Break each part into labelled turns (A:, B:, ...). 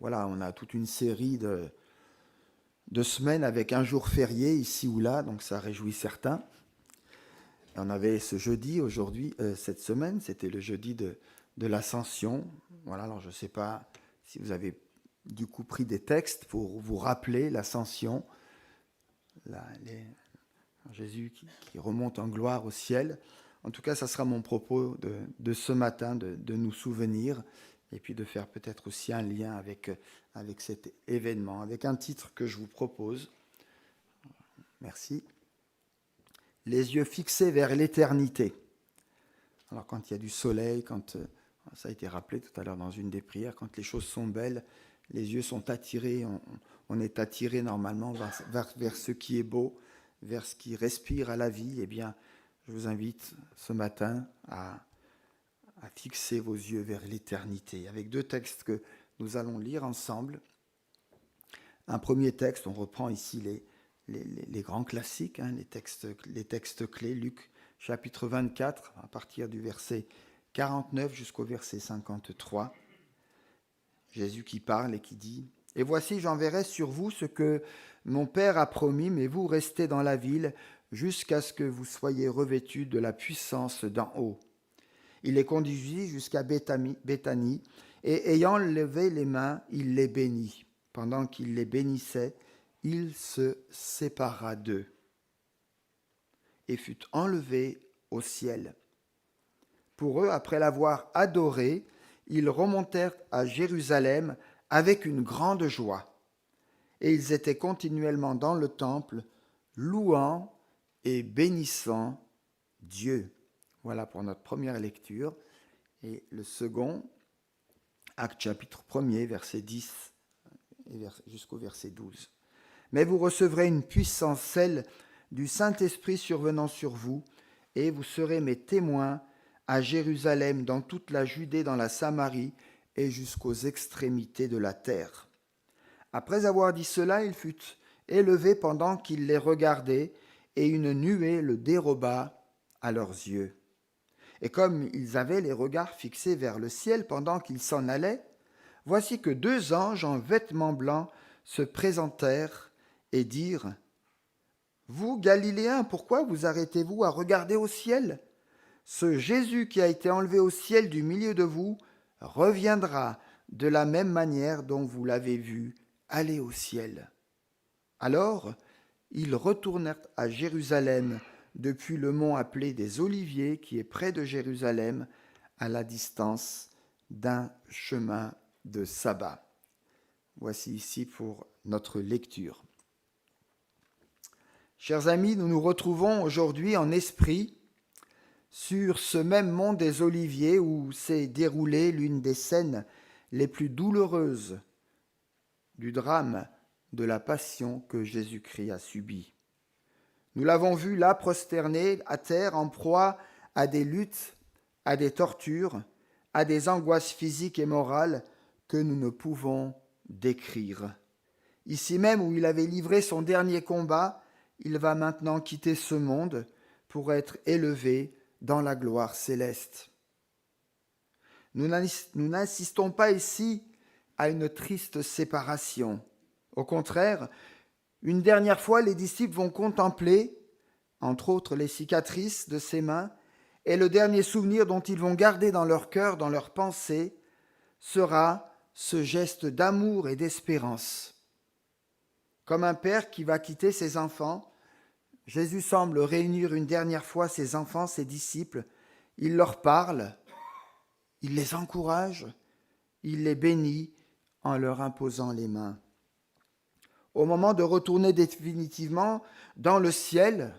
A: voilà, on a toute une série de semaines avec un jour férié ici ou là, donc ça réjouit certains. Et on avait ce jeudi aujourd'hui, cette semaine, c'était le jeudi de l'Ascension. Voilà, alors je ne sais pas si vous avez du coup pris des textes pour vous rappeler l'Ascension, Jésus qui remonte en gloire au ciel. En tout cas, ça sera mon propos de ce matin, de nous souvenir et puis de faire peut-être aussi un lien avec cet événement, avec un titre que je vous propose. Merci. Les yeux fixés vers l'éternité. Alors quand il y a du soleil, quand ça a été rappelé tout à l'heure dans une des prières, quand les choses sont belles, les yeux sont attirés, on est attiré normalement vers ce qui est beau, vers ce qui respire à la vie. Eh bien, je vous invite ce matin à fixer vos yeux vers l'éternité, avec deux textes que nous allons lire ensemble. Un premier texte, on reprend ici les grands classiques, hein, les textes clés, Luc chapitre 24, à partir du verset 49 jusqu'au verset 53. Jésus qui parle et qui dit « Et voici, j'enverrai sur vous ce que mon Père a promis, mais vous restez dans la ville jusqu'à ce que vous soyez revêtus de la puissance d'en haut. » Il les conduisit jusqu'à Béthanie, et ayant levé les mains, il les bénit. Pendant qu'il les bénissait, il se sépara d'eux et fut enlevé au ciel. Pour eux, après l'avoir adoré, ils remontèrent à Jérusalem avec une grande joie. Et ils étaient continuellement dans le temple, louant et bénissant Dieu. Voilà pour notre première lecture. Et le second, Actes chapitre 1er, verset 10 jusqu'au verset 12. Mais vous recevrez une puissance, celle du Saint-Esprit survenant sur vous, et vous serez mes témoins à Jérusalem, dans toute la Judée, dans la Samarie et jusqu'aux extrémités de la terre. Après avoir dit cela, il fut élevé pendant qu'il les regardait, et une nuée le déroba à leurs yeux. Et comme ils avaient les regards fixés vers le ciel pendant qu'ils s'en allaient, voici que deux anges en vêtements blancs se présentèrent et dirent « Vous, Galiléens, pourquoi vous arrêtez-vous à regarder au ciel ? Ce Jésus qui a été enlevé au ciel du milieu de vous reviendra de la même manière dont vous l'avez vu aller au ciel. » Alors, ils retournèrent à Jérusalem depuis le mont appelé des Oliviers, qui est près de Jérusalem, à la distance d'un chemin de sabbat. Voici ici pour notre lecture. Chers amis, nous nous retrouvons aujourd'hui en esprit sur ce même mont des Oliviers où s'est déroulée l'une des scènes les plus douloureuses du drame de la passion que Jésus-Christ a subi. Nous l'avons vu là prosterné à terre en proie à des luttes, à des tortures, à des angoisses physiques et morales que nous ne pouvons décrire. Ici même où il avait livré son dernier combat, il va maintenant quitter ce monde pour être élevé dans la gloire céleste. Nous n'assistons pas ici à une triste séparation. Au contraire, une dernière fois, les disciples vont contempler, entre autres, les cicatrices de ses mains, et le dernier souvenir dont ils vont garder dans leur cœur, dans leur pensée, sera ce geste d'amour et d'espérance. Comme un père qui va quitter ses enfants, Jésus semble réunir une dernière fois ses enfants, ses disciples. Il leur parle, il les encourage, il les bénit en leur imposant les mains. Au moment de retourner définitivement dans le ciel,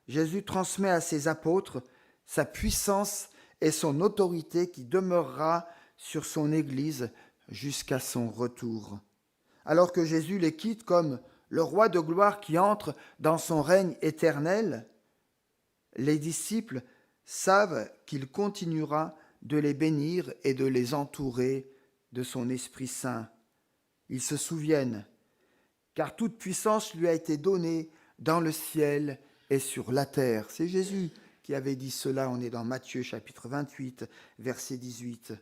A: Jésus transmet à ses apôtres sa puissance et son autorité qui demeurera sur son Église jusqu'à son retour. Alors que Jésus les quitte comme le roi de gloire qui entre dans son règne éternel, les disciples savent qu'il continuera de les bénir et de les entourer de son Esprit Saint. Ils se souviennent, car toute puissance lui a été donnée dans le ciel et sur la terre. C'est Jésus qui avait dit cela, on est dans Matthieu chapitre 28, verset 18.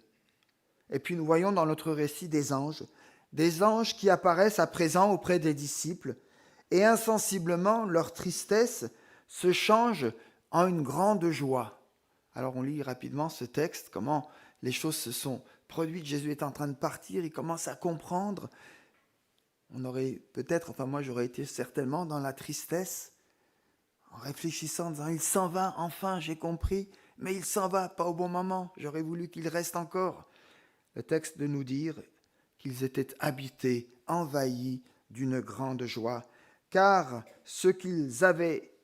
A: Et puis nous voyons dans notre récit des anges des anges qui apparaissent à présent auprès des disciples, et insensiblement leur tristesse se change en une grande joie. Alors on lit rapidement ce texte, comment les choses se sont produites. Jésus est en train de partir, il commence à comprendre. On aurait peut-être, enfin moi j'aurais été certainement dans la tristesse, en réfléchissant, en disant, il s'en va, enfin j'ai compris, mais il s'en va, pas au bon moment, j'aurais voulu qu'il reste encore. Le texte de nous dire qu'ils étaient habités, envahis d'une grande joie, car ce qu'ils avaient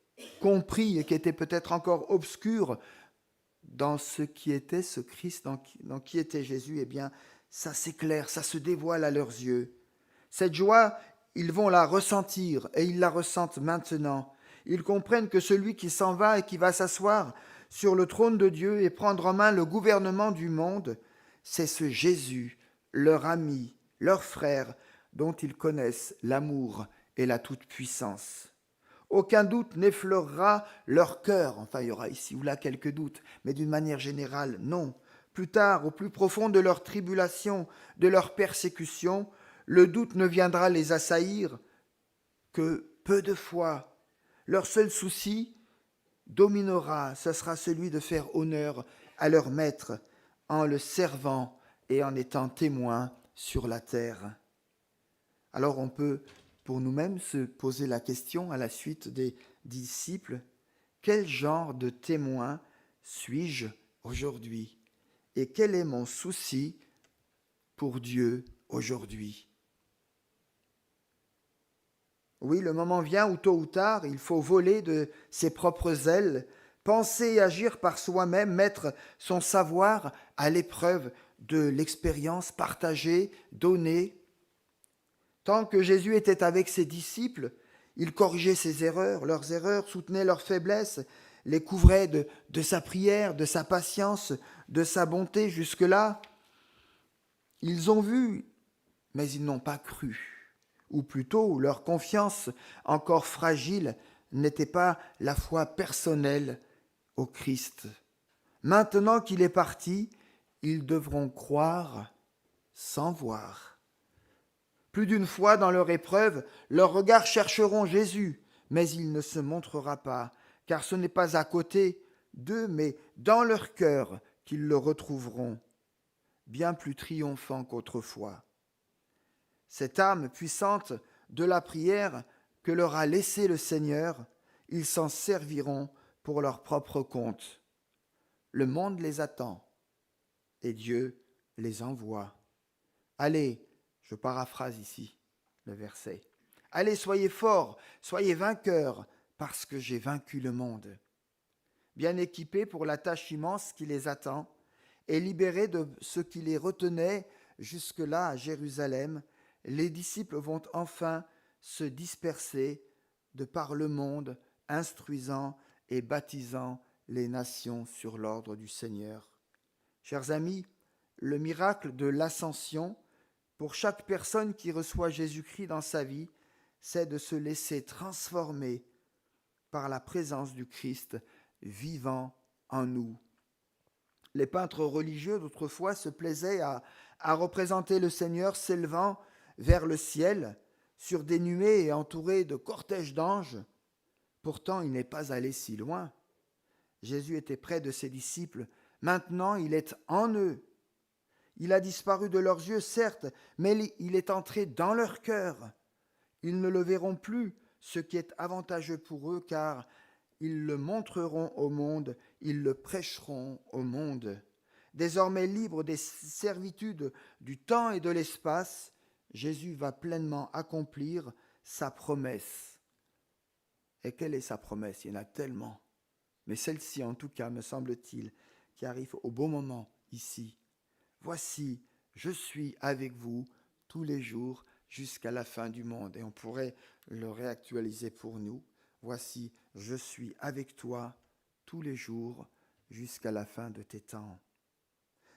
A: compris et qui était peut-être encore obscur dans ce qui était ce Christ, dans qui était Jésus, eh bien, ça s'éclaire, ça se dévoile à leurs yeux. Cette joie, ils vont la ressentir et ils la ressentent maintenant. Ils comprennent que celui qui s'en va et qui va s'asseoir sur le trône de Dieu et prendre en main le gouvernement du monde, c'est ce Jésus, leur ami, leur frère, dont ils connaissent l'amour et la toute-puissance. Aucun doute n'effleurera leur cœur. Enfin, il y aura ici ou là quelques doutes, mais d'une manière générale, non. Plus tard, au plus profond de leur tribulation, de leur persécution, le doute ne viendra les assaillir que peu de fois. Leur seul souci dominera, ce sera celui de faire honneur à leur maître en le servant et en étant témoin sur la terre. Alors on peut pour nous-mêmes se poser la question à la suite des disciples, quel genre de témoin suis-je aujourd'hui? Et quel est mon souci pour Dieu aujourd'hui? Oui, le moment vient où tôt ou tard, il faut voler de ses propres ailes, penser et agir par soi-même, mettre son savoir à l'épreuve de l'expérience partagée, donnée. Tant que Jésus était avec ses disciples, il corrigeait ses erreurs, leurs erreurs, soutenait leurs faiblesses, les couvrait de sa prière, de sa patience, de sa bonté. Jusque-là, ils ont vu, mais ils n'ont pas cru. Ou plutôt, leur confiance encore fragile n'était pas la foi personnelle au Christ. Maintenant qu'il est parti, ils devront croire sans voir. Plus d'une fois dans leur épreuve, leurs regards chercheront Jésus, mais il ne se montrera pas, car ce n'est pas à côté d'eux, mais dans leur cœur qu'ils le retrouveront, bien plus triomphant qu'autrefois. Cette âme puissante de la prière que leur a laissée le Seigneur, ils s'en serviront pour leur propre compte. Le monde les attend et Dieu les envoie. Allez, je paraphrase ici le verset. Allez, soyez forts, soyez vainqueurs, parce que j'ai vaincu le monde. Bien équipés pour la tâche immense qui les attend, et libérés de ce qui les retenait jusque-là à Jérusalem, les disciples vont enfin se disperser de par le monde, instruisant et baptisant les nations sur l'ordre du Seigneur. Chers amis, le miracle de l'ascension, pour chaque personne qui reçoit Jésus-Christ dans sa vie, c'est de se laisser transformer par la présence du Christ vivant en nous. Les peintres religieux d'autrefois se plaisaient à représenter le Seigneur s'élevant vers le ciel, sur des nuées et entouré de cortèges d'anges. Pourtant, il n'est pas allé si loin. Jésus était près de ses disciples. Maintenant, il est en eux. Il a disparu de leurs yeux, certes, mais il est entré dans leur cœur. Ils ne le verront plus, ce qui est avantageux pour eux, car ils le montreront au monde, ils le prêcheront au monde. Désormais libre des servitudes du temps et de l'espace, Jésus va pleinement accomplir sa promesse. Et quelle est sa promesse? Il y en a tellement. Mais celle-ci, en tout cas, me semble-t-il, qui arrive au bon moment ici. Voici, je suis avec vous tous les jours jusqu'à la fin du monde. Et on pourrait le réactualiser pour nous. Voici, je suis avec toi tous les jours jusqu'à la fin de tes temps.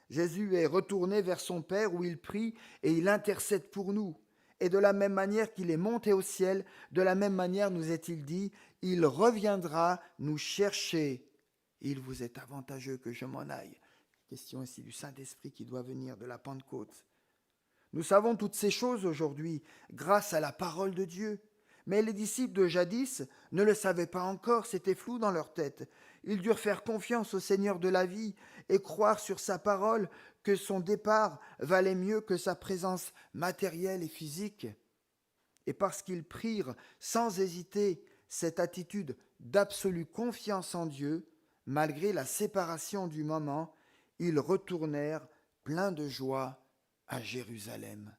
A: Jésus est retourné vers son Père où il prie et il intercède pour nous. Et de la même manière qu'il est monté au ciel, de la même manière nous est-il dit, il reviendra nous chercher. Il vous est avantageux que je m'en aille. Question ici du Saint-Esprit qui doit venir de la Pentecôte. Nous savons toutes ces choses aujourd'hui grâce à la parole de Dieu. Mais les disciples de jadis ne le savaient pas encore, c'était flou dans leur tête. Ils durent faire confiance au Seigneur de la vie et croire sur sa parole que son départ valait mieux que sa présence matérielle et physique. Et parce qu'ils prirent sans hésiter cette attitude d'absolue confiance en Dieu, malgré la séparation du moment, ils retournèrent pleins de joie à Jérusalem.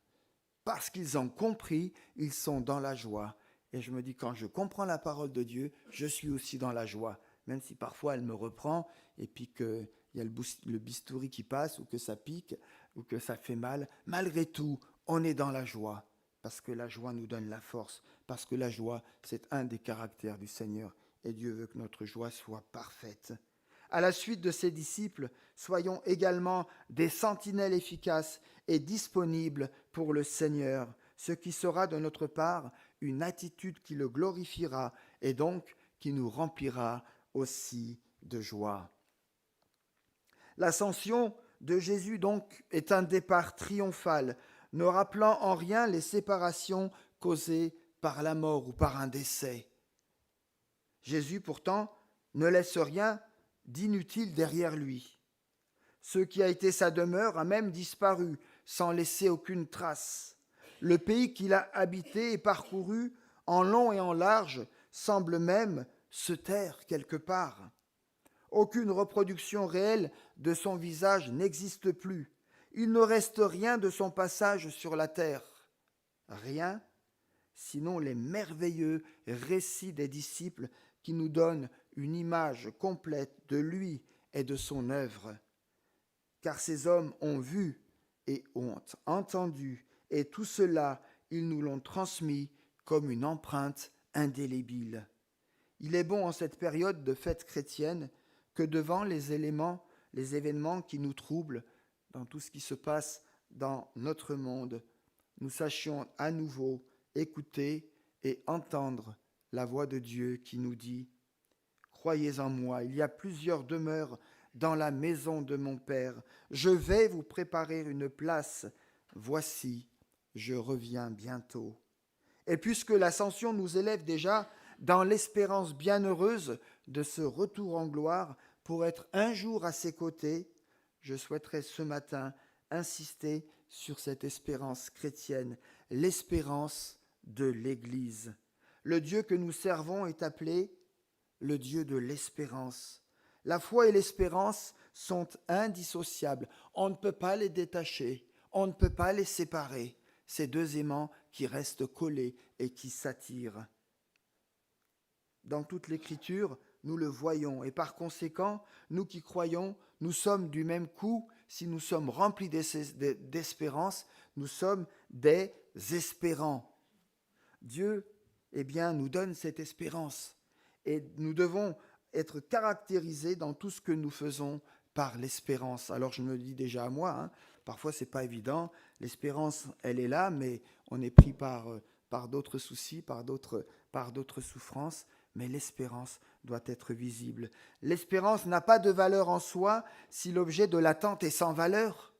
A: Parce qu'ils ont compris, ils sont dans la joie. Et je me dis, quand je comprends la parole de Dieu, je suis aussi dans la joie. Même si parfois elle me reprend, et puis qu'il y a le bistouri qui passe, ou que ça pique, ou que ça fait mal. Malgré tout, on est dans la joie. Parce que la joie nous donne la force. Parce que la joie, c'est un des caractères du Seigneur. Et Dieu veut que notre joie soit parfaite. À la suite de ses disciples, soyons également des sentinelles efficaces et disponibles pour le Seigneur, ce qui sera de notre part une attitude qui le glorifiera et donc qui nous remplira aussi de joie. L'ascension de Jésus donc est un départ triomphal, ne rappelant en rien les séparations causées par la mort ou par un décès. Jésus pourtant ne laisse rien d'inutile derrière lui. Ce qui a été sa demeure a même disparu, sans laisser aucune trace. Le pays qu'il a habité et parcouru en long et en large semble même se taire quelque part. Aucune reproduction réelle de son visage n'existe plus. Il ne reste rien de son passage sur la terre. Rien, sinon les merveilleux récits des disciples qui nous donnent une image complète de lui et de son œuvre. Car ces hommes ont vu et ont entendu, et tout cela, ils nous l'ont transmis comme une empreinte indélébile. Il est bon en cette période de fête chrétienne que devant les événements qui nous troublent, dans tout ce qui se passe dans notre monde, nous sachions à nouveau écouter et entendre la voix de Dieu qui nous dit « Croyez en moi, il y a plusieurs demeures dans la maison de mon Père. Je vais vous préparer une place. Voici, je reviens bientôt. » Et puisque l'ascension nous élève déjà dans l'espérance bienheureuse de ce retour en gloire pour être un jour à ses côtés, je souhaiterais ce matin insister sur cette espérance chrétienne, l'espérance de l'Église. Le Dieu que nous servons est appelé le Dieu de l'espérance. La foi et l'espérance sont indissociables. On ne peut pas les détacher, on ne peut pas les séparer. Ces deux aimants qui restent collés et qui s'attirent. Dans toute l'Écriture, nous le voyons, et par conséquent, nous qui croyons, nous sommes du même coup, si nous sommes remplis d'espérance, nous sommes des espérants. Dieu, nous donne cette espérance, et nous devons être caractérisés dans tout ce que nous faisons par l'espérance. Alors je me le dis déjà à moi, parfois c'est pas évident, l'espérance elle est là, mais on est pris par d'autres soucis, par d'autres souffrances, mais l'espérance doit être visible. L'espérance n'a pas de valeur en soi si l'objet de l'attente est sans valeur.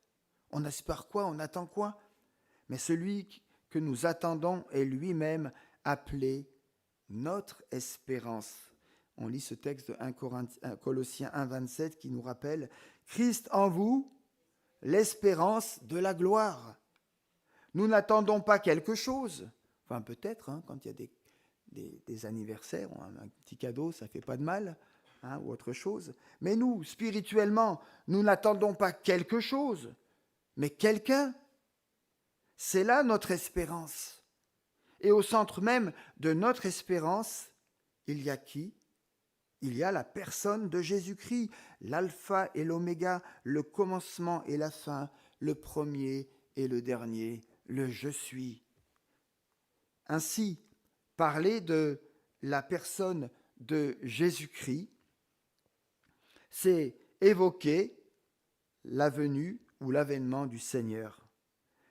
A: On espère quoi? On attend quoi? Mais celui que nous attendons est lui-même appelé notre espérance. On lit ce texte de 1 Colossiens 1, 27 qui nous rappelle « Christ en vous, l'espérance de la gloire ». Nous n'attendons pas quelque chose, enfin peut-être quand il y a des anniversaires, un petit cadeau, ça ne fait pas de mal, ou autre chose. Mais nous, spirituellement, nous n'attendons pas quelque chose, mais quelqu'un. C'est là notre espérance. Et au centre même de notre espérance, il y a qui? Il y a la personne de Jésus-Christ, l'alpha et l'oméga, le commencement et la fin, le premier et le dernier, le je suis. Ainsi, parler de la personne de Jésus-Christ, c'est évoquer la venue ou l'avènement du Seigneur.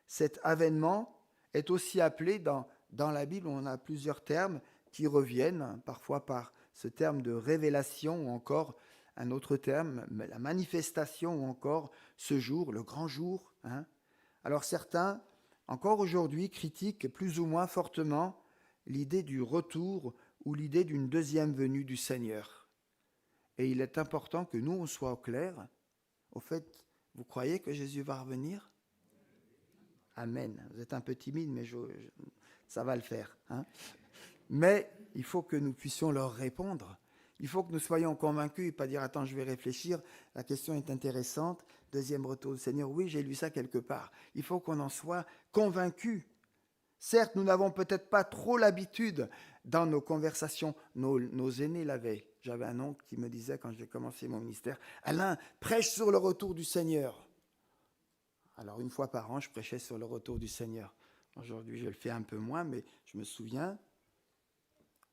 A: Cet avènement est aussi appelé dans la Bible, on a plusieurs termes qui reviennent, parfois par ce terme de révélation ou encore un autre terme, la manifestation ou encore ce jour, le grand jour. Alors certains encore aujourd'hui, critiquent plus ou moins fortement l'idée du retour ou l'idée d'une deuxième venue du Seigneur. Et il est important que nous, on soit au clair. Au fait, vous croyez que Jésus va revenir? Amen. Vous êtes un peu timide, mais ça va le faire. Hein? Mais il faut que nous puissions leur répondre. Il faut que nous soyons convaincus et pas dire « Attends, je vais réfléchir, la question est intéressante. Deuxième retour du Seigneur, oui, j'ai lu ça quelque part. » Il faut qu'on en soit convaincus. Certes, nous n'avons peut-être pas trop l'habitude dans nos conversations. Nos aînés l'avaient. J'avais un oncle qui me disait quand j'ai commencé mon ministère « Alain, prêche sur le retour du Seigneur. » Alors, une fois par an, je prêchais sur le retour du Seigneur. Aujourd'hui, je le fais un peu moins, mais je me souviens,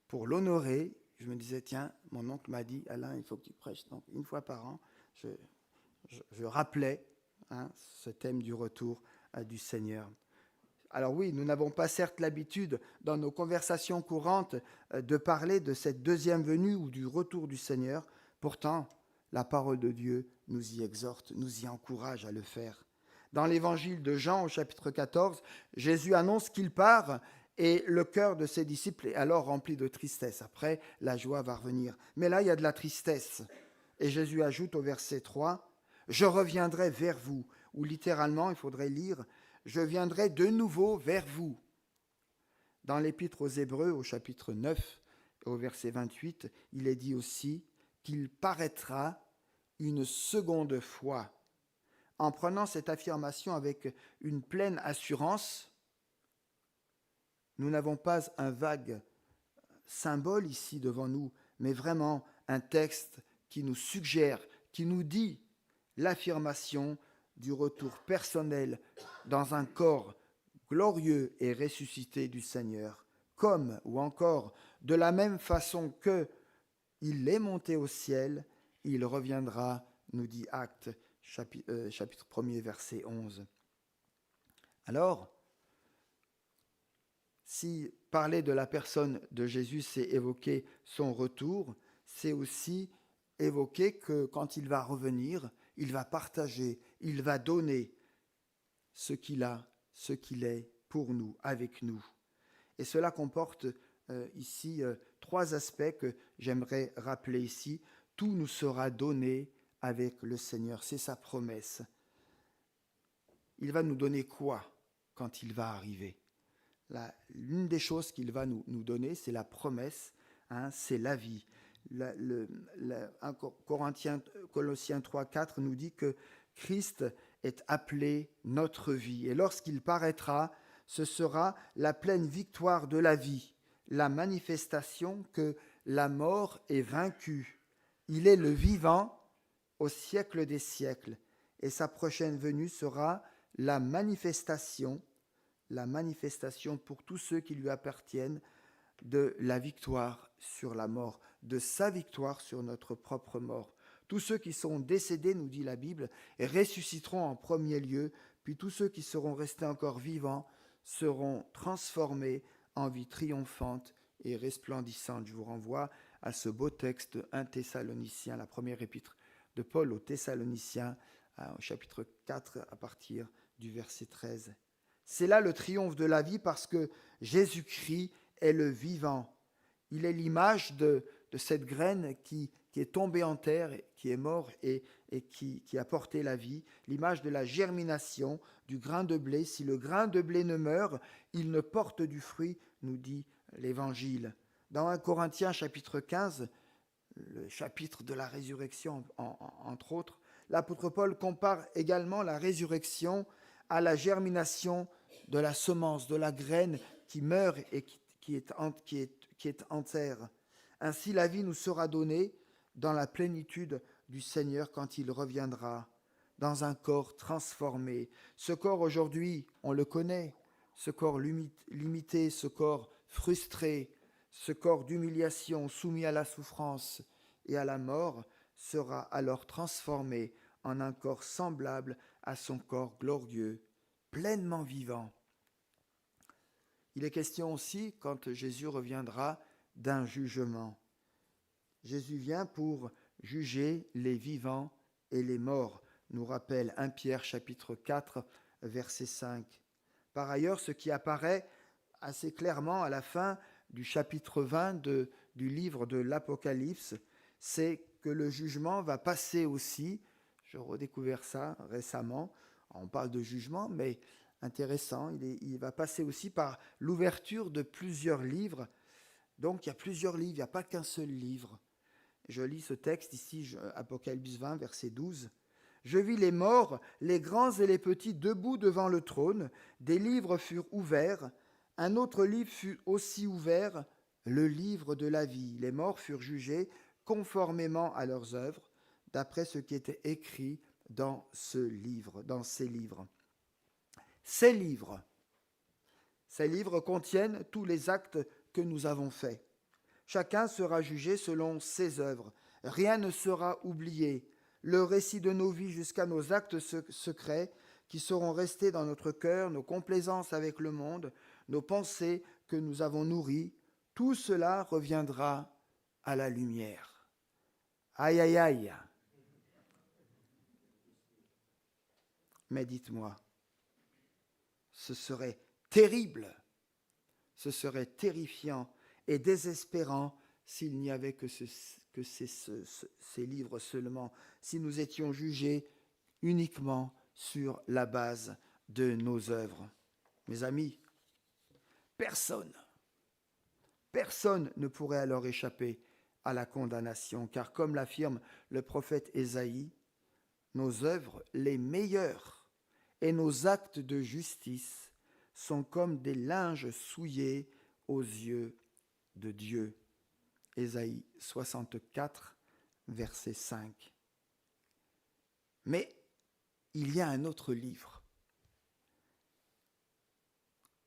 A: pour l'honorer, je me disais, tiens, mon oncle m'a dit, Alain, il faut que tu prêches. Donc, une fois par an, je rappelais ce thème du retour du Seigneur. Alors oui, nous n'avons pas certes l'habitude, dans nos conversations courantes, de parler de cette deuxième venue ou du retour du Seigneur. Pourtant, la parole de Dieu nous y exhorte, nous y encourage à le faire. Dans l'évangile de Jean, au chapitre 14, Jésus annonce qu'il part et le cœur de ses disciples est alors rempli de tristesse. Après, la joie va revenir. Mais là, il y a de la tristesse. Et Jésus ajoute au verset 3, « Je reviendrai vers vous », ou littéralement, il faudrait lire, « Je viendrai de nouveau vers vous ». Dans l'épître aux Hébreux, au chapitre 9, au verset 28, il est dit aussi qu'il paraîtra une seconde fois. En prenant cette affirmation avec une pleine assurance, nous n'avons pas un vague symbole ici devant nous, mais vraiment un texte qui nous suggère, qui nous dit l'affirmation du retour personnel dans un corps glorieux et ressuscité du Seigneur, comme ou encore de la même façon que il est monté au ciel, il reviendra, nous dit Actes, chapitre 1er, verset 11. Alors, si parler de la personne de Jésus, c'est évoquer son retour, c'est aussi évoquer que quand il va revenir, il va partager, il va donner ce qu'il a, ce qu'il est pour nous, avec nous. Et cela comporte ici trois aspects que j'aimerais rappeler ici. Tout nous sera donné avec le Seigneur, c'est sa promesse. Il va nous donner quoi quand il va arriver? L'une des choses qu'il va nous donner, c'est la promesse, c'est la vie. Colossiens 3, 4 nous dit que Christ est appelé notre vie. Et lorsqu'il paraîtra, ce sera la pleine victoire de la vie, la manifestation que la mort est vaincue. Il est le vivant au siècle des siècles. Et sa prochaine venue sera la manifestation pour tous ceux qui lui appartiennent de la victoire sur la mort, de sa victoire sur notre propre mort. Tous ceux qui sont décédés, nous dit la Bible, ressusciteront en premier lieu, puis tous ceux qui seront restés encore vivants seront transformés en vie triomphante et resplendissante. Je vous renvoie à ce beau texte 1 Thessaloniciens, la première épître de Paul aux Thessaloniciens, au chapitre 4, à partir du verset 13. C'est là le triomphe de la vie parce que Jésus-Christ est le vivant. Il est l'image de cette graine qui est tombée en terre, qui est morte et qui a porté la vie. L'image de la germination du grain de blé. Si le grain de blé ne meurt, il ne porte du fruit, nous dit l'Évangile. Dans 1 Corinthiens chapitre 15, le chapitre de la résurrection, entre autres, l'apôtre Paul compare également la résurrection à la germination de la semence, de la graine qui meurt et qui est en terre. Ainsi, la vie nous sera donnée dans la plénitude du Seigneur quand il reviendra, dans un corps transformé. Ce corps aujourd'hui, on le connaît, ce corps limité, ce corps frustré, ce corps d'humiliation soumis à la souffrance et à la mort sera alors transformé en un corps semblable à son corps glorieux, pleinement vivant. Il est question aussi, quand Jésus reviendra, d'un jugement. Jésus vient pour juger les vivants et les morts, nous rappelle 1 Pierre chapitre 4, verset 5. Par ailleurs, ce qui apparaît assez clairement à la fin du chapitre 20 du livre de l'Apocalypse, c'est que le jugement va passer aussi, j'ai redécouvert ça récemment, on parle de jugement, mais intéressant, il va passer aussi par l'ouverture de plusieurs livres. Donc il y a plusieurs livres, il n'y a pas qu'un seul livre. Je lis ce texte ici, Apocalypse 20, verset 12. Je vis les morts, les grands et les petits, debout devant le trône. Des livres furent ouverts. Un autre livre fut aussi ouvert, le livre de la vie. Les morts furent jugés conformément à leurs œuvres, d'après ce qui était écrit dans ce livre, dans ces livres. Ces livres contiennent tous les actes que nous avons faits. Chacun sera jugé selon ses œuvres. Rien ne sera oublié. Le récit de nos vies jusqu'à nos actes secrets qui seront restés dans notre cœur, nos complaisances avec le monde, nos pensées que nous avons nourries, tout cela reviendra à la lumière. Aïe, aïe, aïe. Mais dites-moi, ce serait terrible, ce serait terrifiant et désespérant s'il n'y avait que ces livres seulement, si nous étions jugés uniquement sur la base de nos œuvres. Mes amis, personne ne pourrait alors échapper à la condamnation, car comme l'affirme le prophète Ésaïe, nos œuvres les meilleures et nos actes de justice sont comme des linges souillés aux yeux de Dieu. Ésaïe 64, verset 5. Mais il y a un autre livre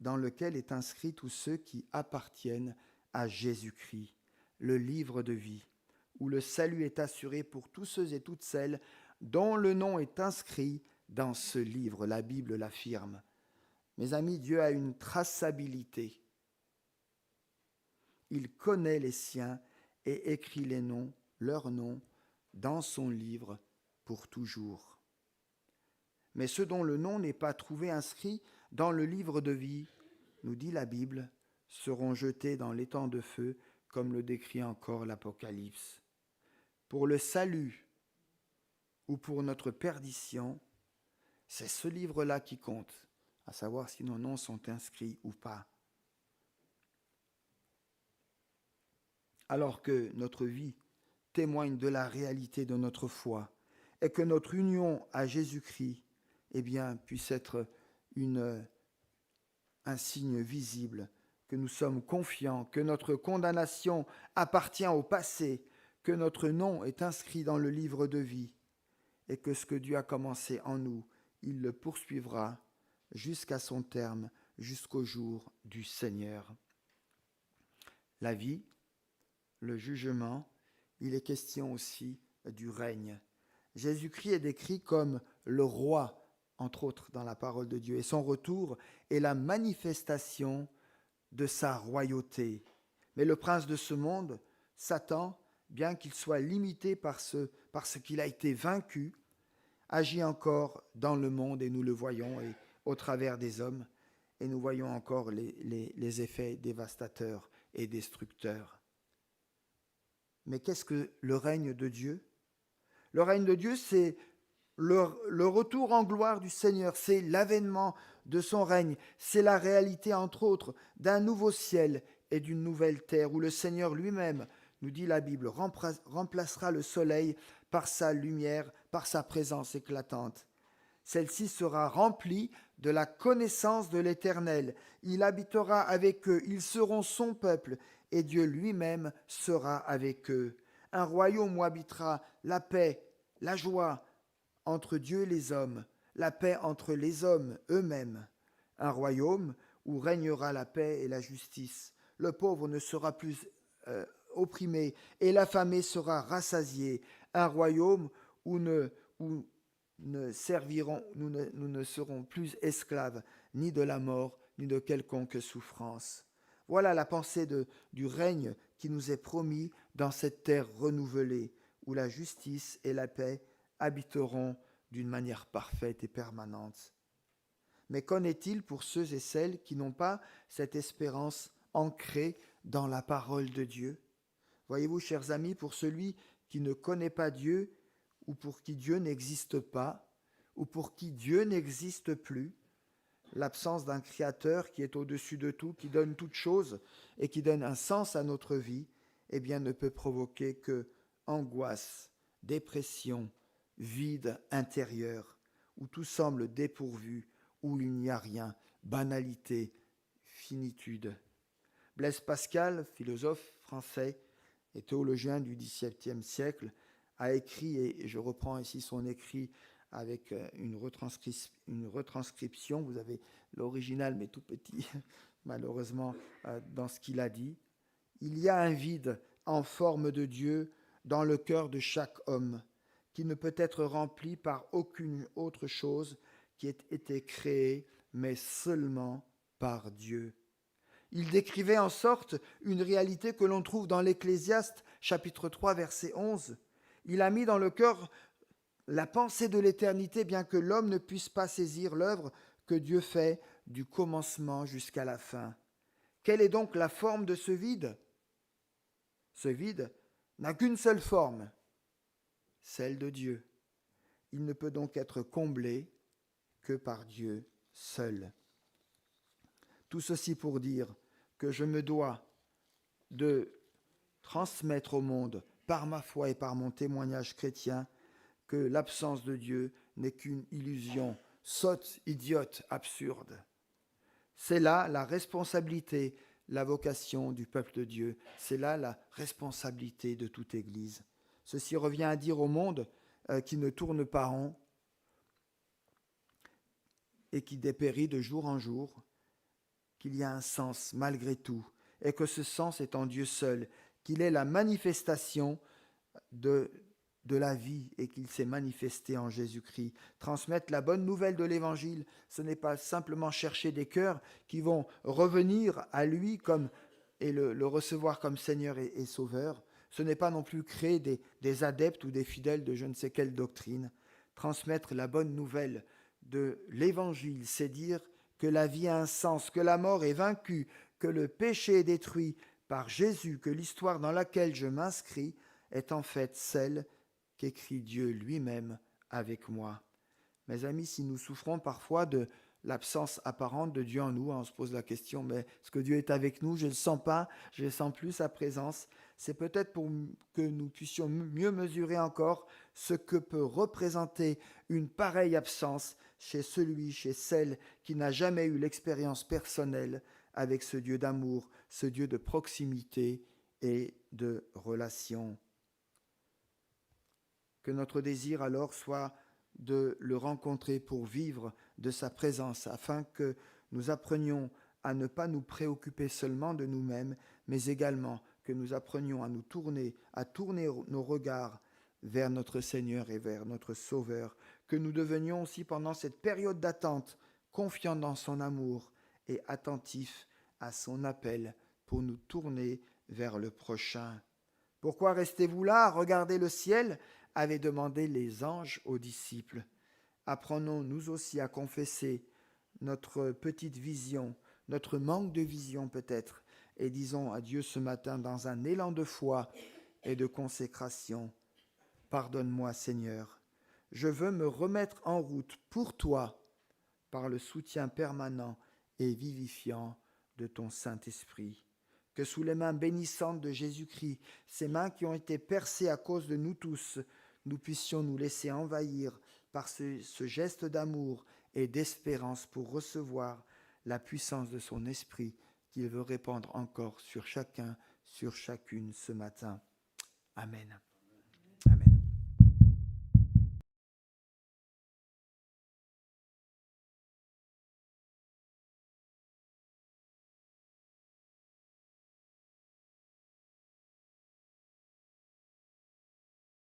A: dans lequel est inscrit tous ceux qui appartiennent à Jésus-Christ, le livre de vie, où le salut est assuré pour tous ceux et toutes celles dont le nom est inscrit dans ce livre. La Bible l'affirme. Mes amis, Dieu a une traçabilité. Il connaît les siens et écrit les noms, leurs noms, dans son livre pour toujours. Mais ceux dont le nom n'est pas trouvé inscrit dans le livre de vie, nous dit la Bible, seront jetés dans l'étang de feu, comme le décrit encore l'Apocalypse. Pour le salut ou pour notre perdition, c'est ce livre-là qui compte, à savoir si nos noms sont inscrits ou pas. Alors que notre vie témoigne de la réalité de notre foi et que notre union à Jésus-Christ puisse être un signe visible, que nous sommes confiants, que notre condamnation appartient au passé, que notre nom est inscrit dans le livre de vie et que ce que Dieu a commencé en nous, il le poursuivra jusqu'à son terme, jusqu'au jour du Seigneur. La vie, le jugement, il est question aussi du règne. Jésus-Christ est décrit comme le roi, entre autres dans la parole de Dieu, et son retour est la manifestation de sa royauté. Mais le prince de ce monde, Satan, bien qu'il soit limité par ce qu'il a été vaincu, agit encore dans le monde et nous le voyons et au travers des hommes et nous voyons encore les effets dévastateurs et destructeurs. Mais qu'est-ce que le règne de Dieu ? Le règne de Dieu, c'est le retour en gloire du Seigneur, c'est l'avènement de son règne, c'est la réalité, entre autres, d'un nouveau ciel et d'une nouvelle terre, où le Seigneur lui-même, nous dit la Bible, remplacera le soleil par sa lumière, par sa présence éclatante. Celle-ci sera remplie de la connaissance de l'Éternel. Il habitera avec eux, ils seront son peuple, et Dieu lui-même sera avec eux. Un royaume où habitera la paix, la joie entre Dieu et les hommes, la paix entre les hommes eux-mêmes. Un royaume où régnera la paix et la justice. Le pauvre ne sera plus opprimé et l'affamé sera rassasié. Un royaume où nous ne serons plus esclaves ni de la mort, ni de quelconque souffrance. Voilà la pensée du règne qui nous est promis dans cette terre renouvelée, où la justice et la paix habiteront d'une manière parfaite et permanente. Mais qu'en est-il pour ceux et celles qui n'ont pas cette espérance ancrée dans la parole de Dieu? Voyez-vous, chers amis, pour celui qui ne connaît pas Dieu, ou pour qui Dieu n'existe pas, ou pour qui Dieu n'existe plus, l'absence d'un Créateur qui est au-dessus de tout, qui donne toute chose et qui donne un sens à notre vie, eh bien, ne peut provoquer que angoisse, dépression, vide intérieur, où tout semble dépourvu, où il n'y a rien, banalité, finitude. Blaise Pascal, philosophe français et théologien du XVIIe siècle, a écrit, et je reprends ici son écrit avec une retranscription, vous avez l'original mais tout petit, malheureusement, dans ce qu'il a dit. Il y a un vide en forme de Dieu dans le cœur de chaque homme, qui ne peut être rempli par aucune autre chose qui ait été créée, mais seulement par Dieu. Il décrivait en sorte une réalité que l'on trouve dans l'Ecclésiaste, chapitre 3, verset 11. Il a mis dans le cœur la pensée de l'éternité, bien que l'homme ne puisse pas saisir l'œuvre que Dieu fait du commencement jusqu'à la fin. Quelle est donc la forme de ce vide? Ce vide n'a qu'une seule forme, celle de Dieu. Il ne peut donc être comblé que par Dieu seul. Tout ceci pour dire que je me dois de transmettre au monde, par ma foi et par mon témoignage chrétien, que l'absence de Dieu n'est qu'une illusion sotte, idiote, absurde. C'est là la responsabilité, la vocation du peuple de Dieu. C'est là la responsabilité de toute Église. Ceci revient à dire au monde qui ne tourne pas rond et qui dépérit de jour en jour, qu'il y a un sens malgré tout, et que ce sens est en Dieu seul, qu'il est la manifestation de la vie et qu'il s'est manifesté en Jésus-Christ. Transmettre la bonne nouvelle de l'Évangile, ce n'est pas simplement chercher des cœurs qui vont revenir à lui et le recevoir comme Seigneur et Sauveur. Ce n'est pas non plus créer des adeptes ou des fidèles de je ne sais quelle doctrine. Transmettre la bonne nouvelle de l'Évangile, c'est dire que la vie a un sens, que la mort est vaincue, que le péché est détruit par Jésus, que l'histoire dans laquelle je m'inscris est en fait celle qu'écrit Dieu lui-même avec moi. Mes amis, si nous souffrons parfois de l'absence apparente de Dieu en nous, on se pose la question, mais est-ce que Dieu est avec nous? Je ne le sens pas, je ne sens plus sa présence. C'est peut-être pour que nous puissions mieux mesurer encore ce que peut représenter une pareille absence chez celle qui n'a jamais eu l'expérience personnelle avec ce Dieu d'amour, ce Dieu de proximité et de relation. Que notre désir alors soit de le rencontrer pour vivre de sa présence, afin que nous apprenions à ne pas nous préoccuper seulement de nous-mêmes, mais également que nous apprenions à tourner nos regards vers notre Seigneur et vers notre Sauveur, que nous devenions aussi pendant cette période d'attente confiants dans son amour et attentifs à son appel pour nous tourner vers le prochain. « Pourquoi restez-vous là, regardez le ciel ?» avaient demandé les anges aux disciples. Apprenons nous aussi à confesser notre petite vision, notre manque de vision peut-être, et disons à Dieu ce matin dans un élan de foi et de consécration, « Pardonne-moi Seigneur, je veux me remettre en route pour toi par le soutien permanent et vivifiant de ton Saint-Esprit. » Que sous les mains bénissantes de Jésus-Christ, ces mains qui ont été percées à cause de nous tous, nous puissions nous laisser envahir par ce geste d'amour et d'espérance pour recevoir la puissance de son Esprit qu'il veut répandre encore sur chacun, sur chacune ce matin. Amen.